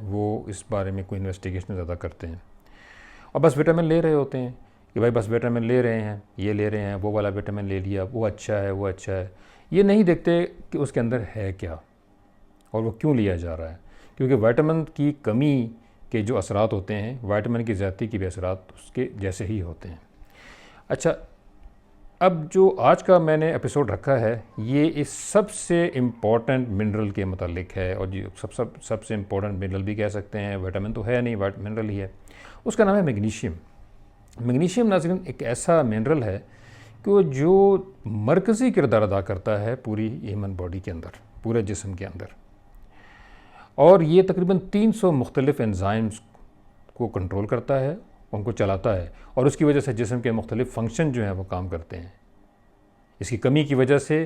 وہ اس بارے میں کوئی انویسٹیگیشن زیادہ کرتے ہیں اور بس وٹامن لے رہے ہوتے ہیں کہ بھائی بس وٹامن لے رہے ہیں، یہ لے رہے ہیں، وہ والا وٹامن لے لیا، وہ اچھا ہے، وہ اچھا ہے. یہ نہیں دیکھتے کہ اس کے اندر ہے کیا اور وہ کیوں لیا جا رہا ہے، کیونکہ وٹامن کی کمی کے جو اثرات ہوتے ہیں وٹامن کی زیادتی کے بھی اثرات اس کے جیسے ہی ہوتے ہیں. اچھا، اب جو آج کا میں نے ایپیسوڈ رکھا ہے یہ اس سب سے امپورٹنٹ منرل کے متعلق ہے، اور سب سے امپورٹنٹ منرل بھی کہہ سکتے ہیں، وٹامن تو ہے نہیں، منرل ہی ہے. اس کا نام ہے میگنیشیم. میگنیشیم ناظرین ایک ایسا منرل ہے کہ وہ جو مرکزی کردار ادا کرتا ہے پوری ہیومن باڈی کے اندر، پورے جسم کے اندر، اور یہ تقریباً 300 مختلف انزائمز کو کنٹرول کرتا ہے، ان کو چلاتا ہے، اور اس کی وجہ سے جسم کے مختلف فنکشن جو ہیں وہ کام کرتے ہیں. اس کی کمی کی وجہ سے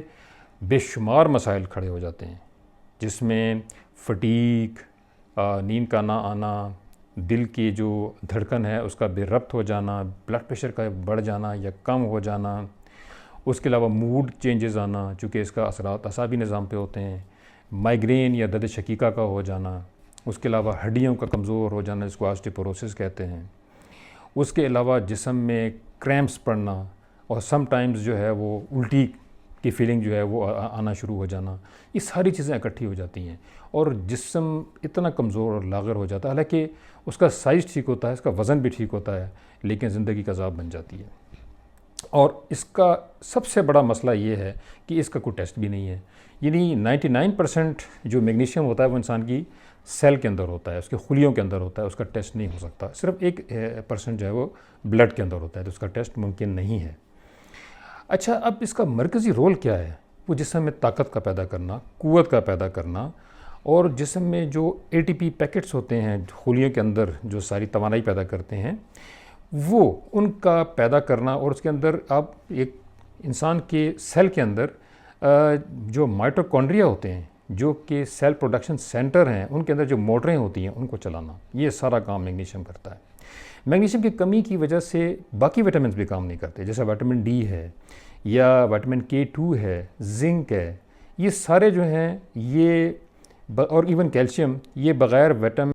بے شمار مسائل کھڑے ہو جاتے ہیں، جس میں فٹیگ، نیند کا نہ آنا، دل کی جو دھڑکن ہے اس کا بے ربط ہو جانا، بلڈ پریشر کا بڑھ جانا یا کم ہو جانا، اس کے علاوہ موڈ چینجز آنا چونکہ اس کا اثرات اعصابی نظام پہ ہوتے ہیں، مائیگرین یا درد شقیقہ کا ہو جانا، اس کے علاوہ ہڈیوں کا کمزور ہو جانا جس کو آسٹیوپوروسس کہتے ہیں، اس کے علاوہ جسم میں کریمپس پڑنا، اور سم ٹائمز جو ہے وہ الٹی کی فیلنگ جو ہے وہ آنا شروع ہو جانا. یہ ساری چیزیں اکٹھی ہو جاتی ہیں اور جسم اتنا کمزور اور لاغر ہو جاتا ہے، حالانکہ اس کا سائز ٹھیک ہوتا ہے، اس کا وزن بھی ٹھیک ہوتا ہے، لیکن زندگی کا عذاب بن جاتی ہے. اور اس کا سب سے بڑا مسئلہ یہ ہے کہ اس کا کوئی ٹیسٹ بھی نہیں ہے. یعنی 99% جو میگنیشیم ہوتا ہے وہ انسان کی سیل کے اندر ہوتا ہے، اس کے خلیوں کے اندر ہوتا ہے، اس کا ٹیسٹ نہیں ہو سکتا. صرف 1% جو ہے وہ بلڈ کے اندر ہوتا ہے، تو اس کا ٹیسٹ ممکن نہیں ہے. اچھا، اب اس کا مرکزی رول کیا ہے؟ وہ جسم میں طاقت کا پیدا کرنا، قوت کا پیدا کرنا، اور جسم میں جو ATP پیکٹس ہوتے ہیں خلیوں کے اندر جو ساری توانائی پیدا کرتے ہیں وہ ان کا پیدا کرنا. اور اس کے اندر آپ ایک انسان کے سیل کے اندر جو مائٹوکونڈریا ہوتے ہیں جو کہ سیل پروڈکشن سینٹر ہیں، ان کے اندر جو موٹریں ہوتی ہیں ان کو چلانا، یہ سارا کام میگنیشیم کرتا ہے. میگنیشیم کی کمی کی وجہ سے باقی وٹامنز بھی کام نہیں کرتے، جیسے وٹامن D ہے یا وٹامن K2 ہے، زنک ہے. یہ سارے جو ہیں یہ اور ایون کیلشیم، یہ بغیر وٹامن